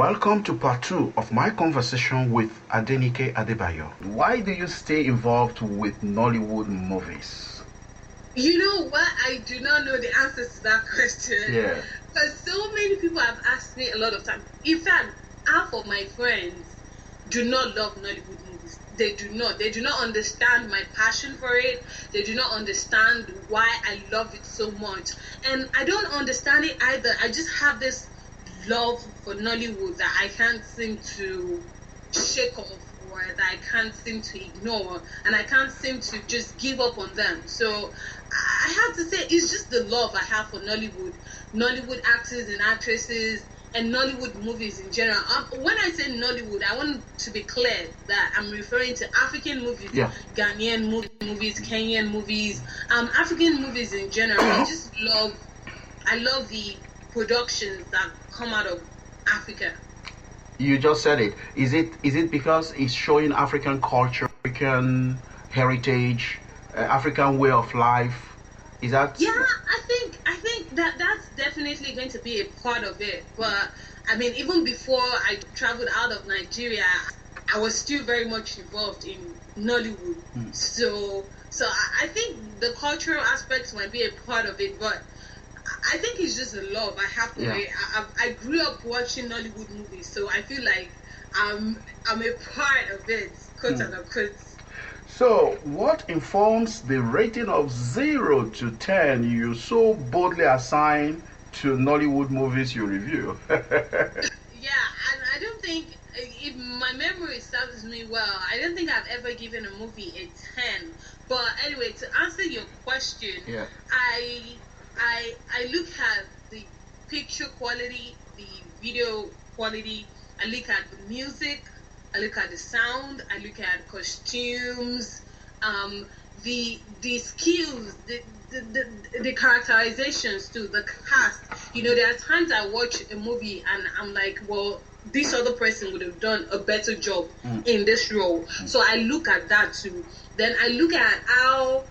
Welcome to part 2 of my conversation with Adenike Adebayo. Why do you stay involved with Nollywood movies? You know what? I do not know the answer to that question. Yeah. Because so many people have asked me a lot of times. In fact, half of my friends do not love Nollywood movies. They do not. They do not understand my passion for it. They do not understand why I love it so much. And I don't understand it either. I just have this love for Nollywood that I can't seem to shake off, or that I can't seem to ignore, and I can't seem to just give up on them. So I have to say it's just the love I have for Nollywood actors and actresses, and Nollywood movies in general. When I say Nollywood, I want to be clear that I'm referring to African movies, Ghanaian movies, Kenyan movies, African movies in general. I love the productions that come out of Africa. You just said it. Is it because it's showing African culture, African heritage, African way of life? Is that? Yeah, I think that's definitely going to be a part of it. But I mean, even before I traveled out of Nigeria, I was still very much involved in Nollywood. So I think the cultural aspects might be a part of it, but I think it's just a love I have for it. I grew up watching Nollywood movies, so I feel like I'm a part of it, quote unquote. So, what informs the rating of 0 to 10 you so boldly assign to Nollywood movies you review? Yeah, and I don't think, if my memory serves me well, I don't think I've ever given a movie a 10. But anyway, to answer your question, I look at the picture quality, the video quality, I look at the music, I look at the sound, I look at costumes, the skills, the characterizations too, the cast. You know, there are times I watch a movie and I'm like, well, this other person would have done a better job in this role. So I look at that too. Then I look at how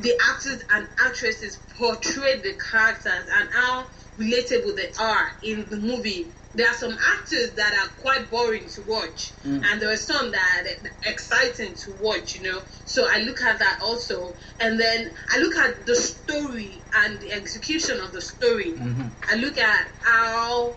the actors and actresses portray the characters and how relatable they are in the movie. There are some actors that are quite boring to watch, and there are some that are exciting to watch, you know. So I look at that also, and then I look at the story and the execution of the story. I look at how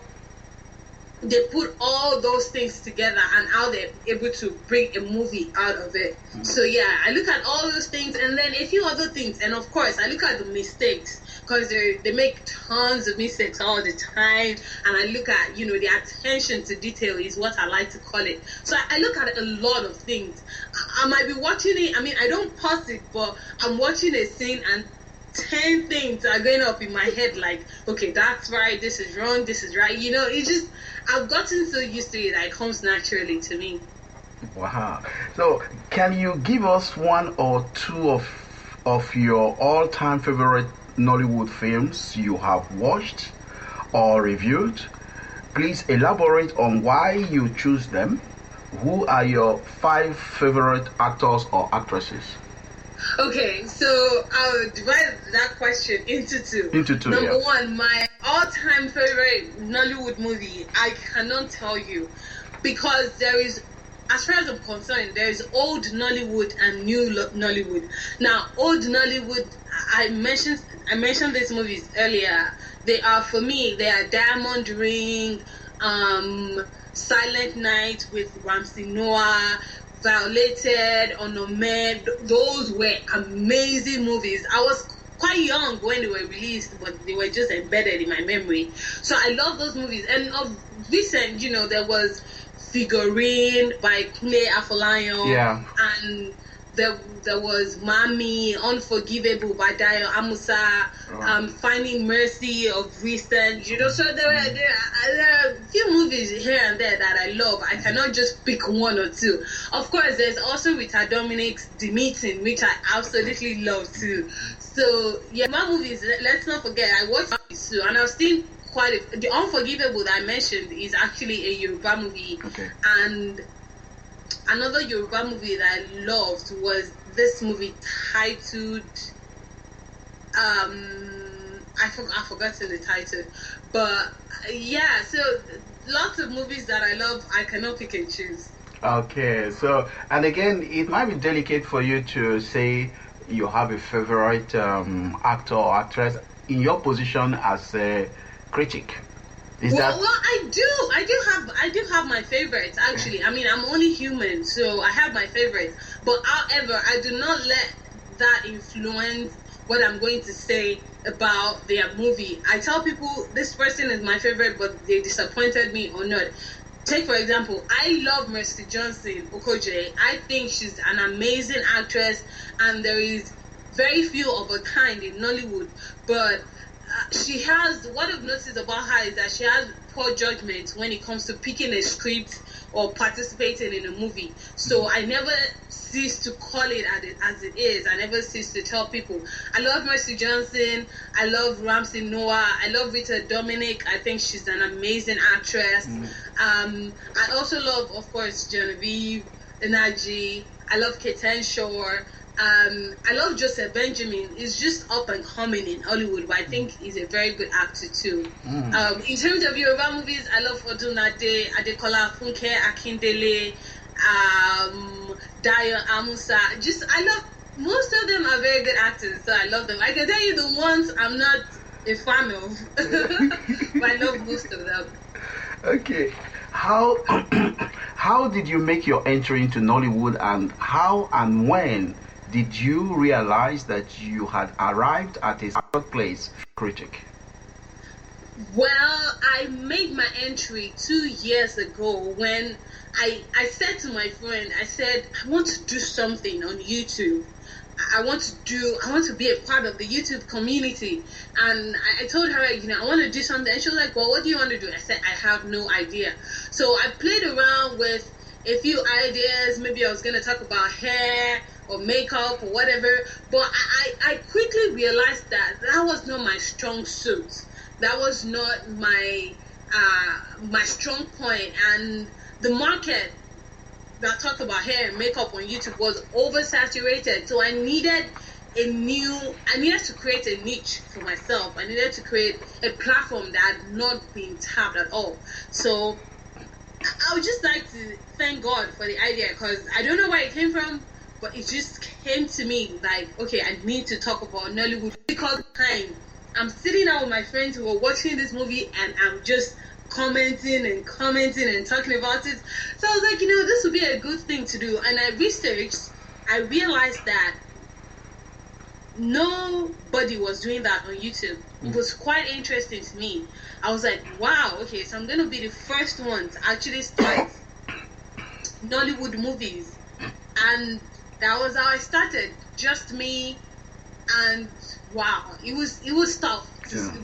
they put all those things together and how they're able to bring a movie out of it. So yeah, I look at all those things and then a few other things, and of course I look at the mistakes, because they make tons of mistakes all the time, and I look at, you know, the attention to detail is what I like to call it. So I look at a lot of things. I might be watching it, I mean, I don't pause it, but I'm watching a scene and 10 things are going up in my head, like, okay, that's right, this is wrong, this is right. You know, it's just, I've gotten so used to it that it comes naturally to me. Wow. So, can you give us one or two of your all-time favorite Nollywood films you have watched or reviewed? Please elaborate on why you choose them. Who are your 5 favorite actors or actresses? Okay, so I'll divide that question into two. Number one, my all-time favorite Nollywood movie, I cannot tell you, because there is, as far as I'm concerned, there is old Nollywood and new Nollywood. Now, old Nollywood, I mentioned these movies earlier. They are, for me, they are Diamond Ring, Silent Night with Ramsey Noah, Violated, Onomed. Those were amazing movies. I was quite young when they were released, but they were just embedded in my memory. So I love those movies. And of recent, you know, there was Figurine by Kunle Afolayan, and there was Mami, Unforgivable by Dayo Amusa, Finding Mercy of recent, you know. So there are a few movies here and there that I love. I cannot just pick one or two. Of course, there's also Rita Dominic's The Meeting, which I absolutely love too. So yeah, my movies, let's not forget, I watched movies too, and I've seen the Unforgivable that I mentioned is actually a Yoruba movie. And another Yoruba movie that I loved was this movie titled I've forgotten the title, but yeah. So lots of movies that I love. I cannot pick and choose. Okay, so and again, it might be delicate for you to say you have a favorite actor or actress in your position as a critic. Is Well, that well, I do have my favorites actually. I mean, I'm only human, so I have my favorites. But however, I do not let that influence what I'm going to say about their movie. I tell people this person is my favorite, but they disappointed me or not. Take for example, I love Mercy Johnson Okoje. I think she's an amazing actress, and there is very few of her kind in Nollywood. But she has, what I've noticed about her is that she has poor judgment when it comes to picking a script or participating in a movie. So I never cease to call it as it is. I never cease to tell people. I love Mercy Johnson. I love Ramsey Noah. I love Rita Dominic. I think she's an amazing actress. I also love, of course, Genevieve Inaji. I love Keten Shore. I love Joseph Benjamin. He's just up and coming in Hollywood, but I think he's a very good actor too. In terms of Yoruba movies, I love Odunade, Adekola Funke Akindele, Dayo Amusa. I love, most of them are very good actors, so I love them. I can tell you the ones I'm not a fan of, but I love most of them. okay? How how did you make your entry into Nollywood, and how and when did you realize that you had arrived at a third place critic? Well, I made my entry 2 years ago when I said to my friend, I said, I want to do something on YouTube. I want to be a part of the YouTube community. And I told her, I want to do something. And she was like, well, what do you want to do? I said, I have no idea. So I played around with a few ideas. Maybe I was going to talk about hair or makeup or whatever. But I quickly realized that was not my strong suit. That was not my strong point. And the market that talked about hair and makeup on YouTube was oversaturated. So I needed to create a niche for myself. I needed to create a platform that had not been tapped at all. So I would just like to thank God for the idea, because I don't know where it came from, but it just came to me like, okay, I need to talk about Nollywood. Because I'm sitting down with my friends who are watching this movie, and I'm just commenting and talking about it. So I was like, this would be a good thing to do. And I researched. I realized that nobody was doing that on YouTube. It was quite interesting to me. I was like, wow, okay, so I'm going to be the first one to actually start Nollywood movies. And that was how I started. Just me. And wow, it was tough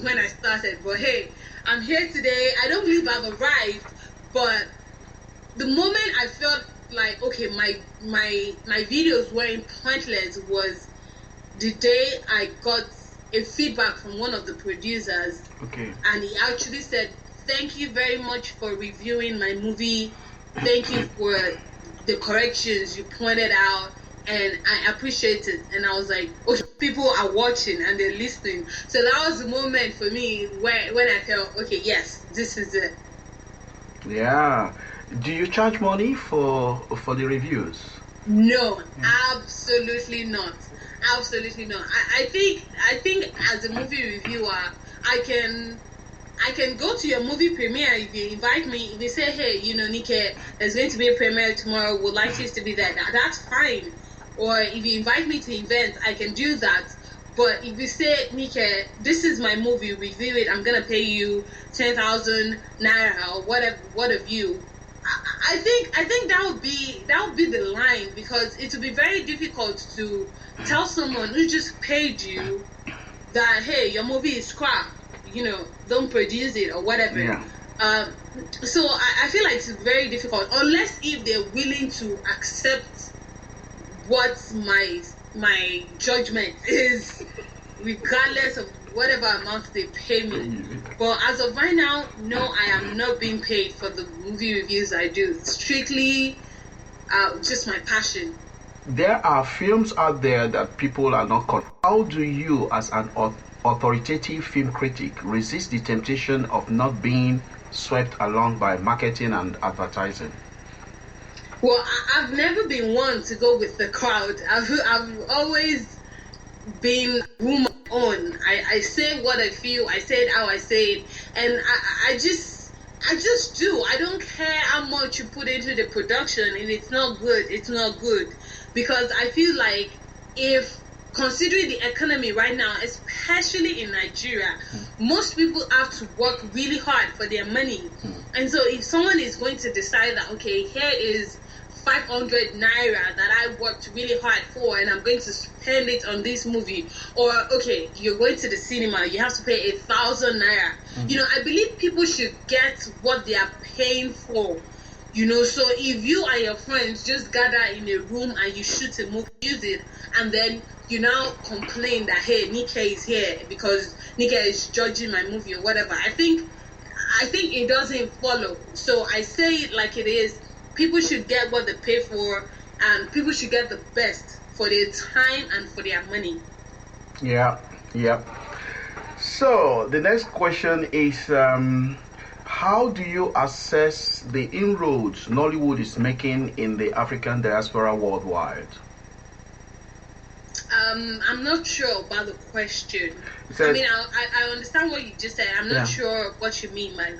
when I started. But hey, I'm here today. I don't believe I've arrived, but the moment I felt like, okay, my videos weren't pointless was the day I got a feedback from one of the producers. Okay. And he actually said, thank you very much for reviewing my movie. Thank you for the corrections you pointed out, and I appreciate it. And I was like, oh, people are watching and they're listening. So that was the moment for me when I felt, okay, yes, this is it. Yeah. Do you charge money for the reviews? No, absolutely not. Absolutely not. I think as a movie reviewer, I can go to your movie premiere if you invite me. If you say, hey, Nike, there's going to be a premiere tomorrow, would like you to be there. That's fine. Or if you invite me to events, I can do that. But if you say, Nike, this is my movie, review it, I'm gonna pay you 10,000 naira or what have you. I think that would be the line, because it would be very difficult to tell someone who just paid you that, hey, your movie is crap, don't produce it or whatever. Yeah. So I feel like it's very difficult, unless if they're willing to accept what my judgment is, regardless of whatever amount they pay me. But as of right now, no, I am not being paid for the movie reviews I do. It's strictly just my passion. There are films out there that people are not caught. How do you, as an authoritative film critic, resist the temptation of not being swept along by marketing and advertising? Well, I've never been one to go with the crowd. I've always been woman on. I say what I feel. I say it how I say it, and I just do. I don't care how much you put into the production, and it's not good. It's not good, because I feel like, if considering the economy right now, especially in Nigeria, most people have to work really hard for their money. And so if someone is going to decide that, okay, here is 500 naira that I worked really hard for, and I'm going to spend it on this movie, or okay, you're going to the cinema, you have to pay 1,000 naira. I believe people should get what they are paying for. So if you and your friends just gather in a room and you shoot a movie, use it, and then you now complain that, hey, Nika is here because Nika is judging my movie or whatever, I think it doesn't follow. So I say it like it is. People should get what they pay for, and people should get the best for their time and for their money. Yeah. So the next question is, how do you assess the inroads Nollywood is making in the African diaspora worldwide? I'm not sure about the question. Said, I understand what you just said. I'm not sure what you mean by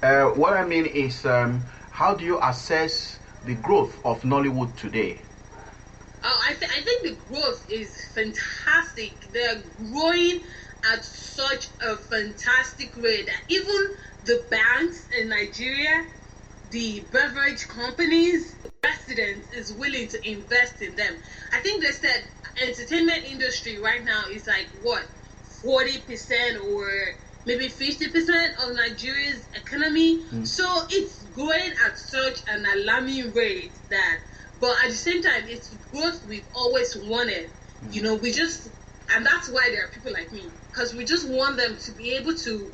that. What I mean is, how do you assess the growth of Nollywood today? I think the growth is fantastic. They're growing at such a fantastic rate that even the banks in Nigeria, the beverage companies, residents is willing to invest in them. I think they said entertainment industry right now is like, what, 40% or maybe 50% of Nigeria's economy. So it's growing at such an alarming rate that, but at the same time, it's growth we've always wanted. And that's why there are people like me, because we just want them to be able to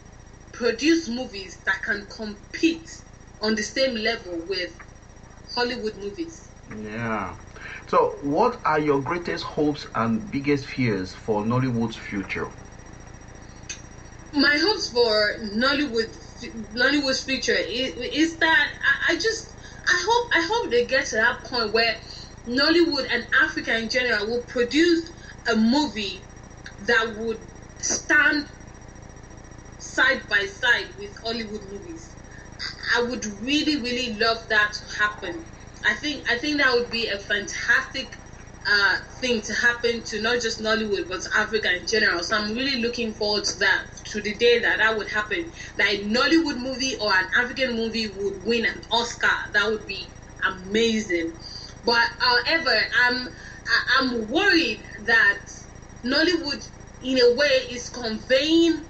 produce movies that can compete on the same level with Hollywood movies. Yeah. So what are your greatest hopes and biggest fears for Nollywood's future? My hopes for Nollywood's future is that I hope they get to that point where Nollywood and Africa in general will produce a movie that would stand side by side with Hollywood movies. I would really, really love that to happen. I think that would be a fantastic thing to happen to not just Nollywood but to Africa in general. So I'm really looking forward to that, to the day that would happen. Like, a Nollywood movie or an African movie would win an Oscar. That would be amazing. But however, I'm worried that Nollywood, in a way, is conveying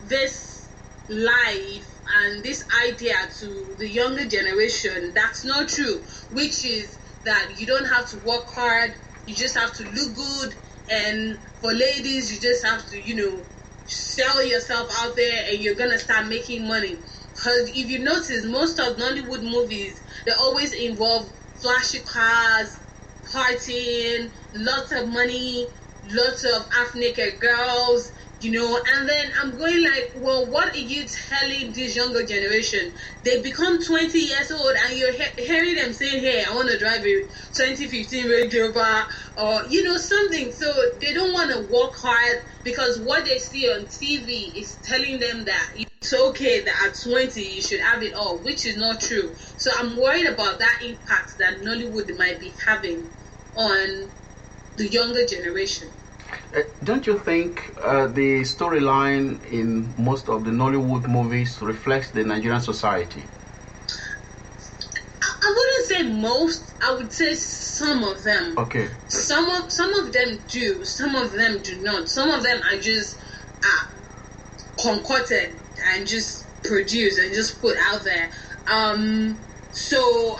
this life and this idea to the younger generation that's not true, which is that you don't have to work hard, you just have to look good, and for ladies you just have to sell yourself out there and you're gonna start making money. Because if you notice, most of Nollywood movies, they always involve flashy cars, partying, lots of money, lots of half-naked girls, and then I'm going like, well, what are you telling this younger generation? They become 20 years old and you're hearing them saying, hey, I want to drive a 2015 Range Rover, or something. So they don't want to work hard, because what they see on TV is telling them that it's okay that at 20 you should have it all, which is not true. So I'm worried about that impact that Nollywood might be having on the younger generation. Don't you think the storyline in most of the Nollywood movies reflects the Nigerian society? I wouldn't say most. I would say some of them. Okay. Some of them do. Some of them do not. Some of them are just concocted and just produced and just put out there. So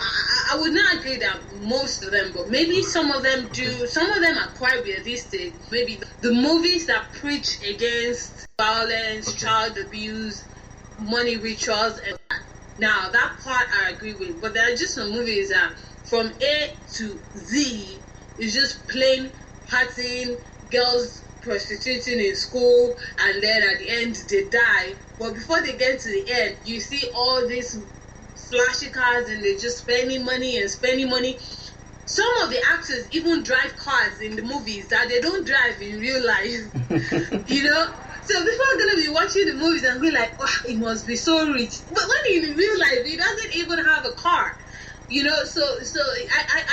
I would not agree that most of them, but maybe some of them do. Some of them are quite realistic. Maybe the movies that preach against violence, child abuse, money rituals, and now that part I agree with. But there are just some movies that from A to Z is just plain partying, girls prostituting in school, and then at the end they die. But before they get to the end, you see all these flashy cars, and they're just spending money and spending money. Some of the actors even drive cars in the movies that they don't drive in real life. You know? So people are going to be watching the movies and be like, oh, he must be so rich. But when in real life, he doesn't even have a car. You know, so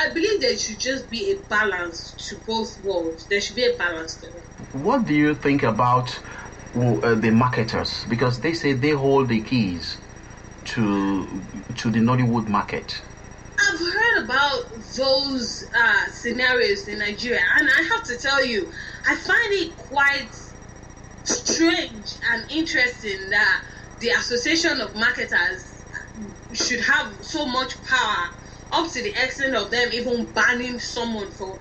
I believe there should just be a balance to both worlds. There should be a balance to it. What do you think about the marketers? Because they say they hold the keys to the Nollywood market. I've heard about those scenarios in Nigeria, and I have to tell you, I find it quite strange and interesting that the Association of Marketers should have so much power, up to the extent of them even banning someone from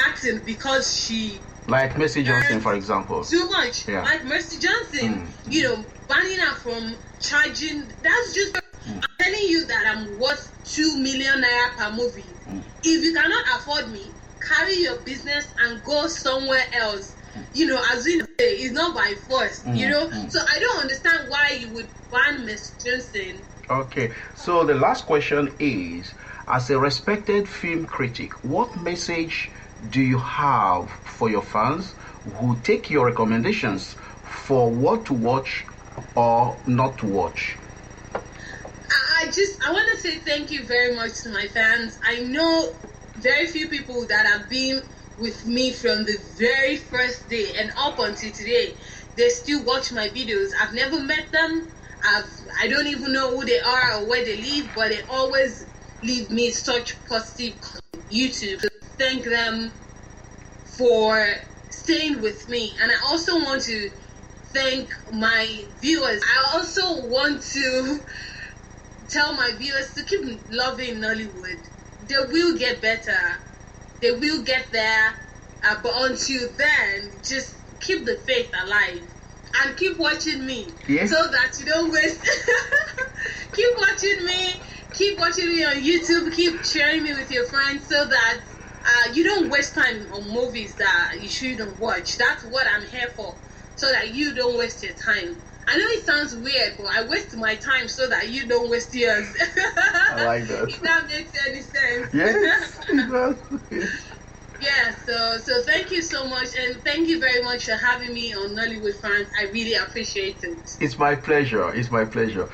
acting because she, like Mercy Johnson, for example, too much. Yeah. Like Mercy Johnson, you know, banning her from charging. That's just I'm telling you that I'm worth 2 million naira per movie. If you cannot afford me, carry your business and go somewhere else. You know, as we say, it's not by force. You know, so I don't understand why you would ban Miss Johnson. Okay, so the last question is, as a respected film critic, what message do you have for your fans who take your recommendations for what to watch or not to watch? I want to say thank you very much to my fans. I know very few people that have been with me from the very first day and up until today. They still watch my videos. I've never met them. I don't even know who they are or where they live, but they always leave me such positive YouTube. So thank them for staying with me. And I also want to thank my viewers. I also want to tell my viewers to keep loving Nollywood. They will get better. They will get there. But until then, just keep the faith alive. And keep watching me, so that you don't waste. Keep watching me. Keep watching me on YouTube. Keep sharing me with your friends, so that you don't waste time on movies that you shouldn't watch. That's what I'm here for, so that you don't waste your time. I know it sounds weird, but I waste my time so that you don't waste yours. I like that. If that makes any sense. Yes, it does. Yeah, so thank you so much, and thank you very much for having me on Nollywood Fans. I really appreciate it. It's my pleasure. It's my pleasure.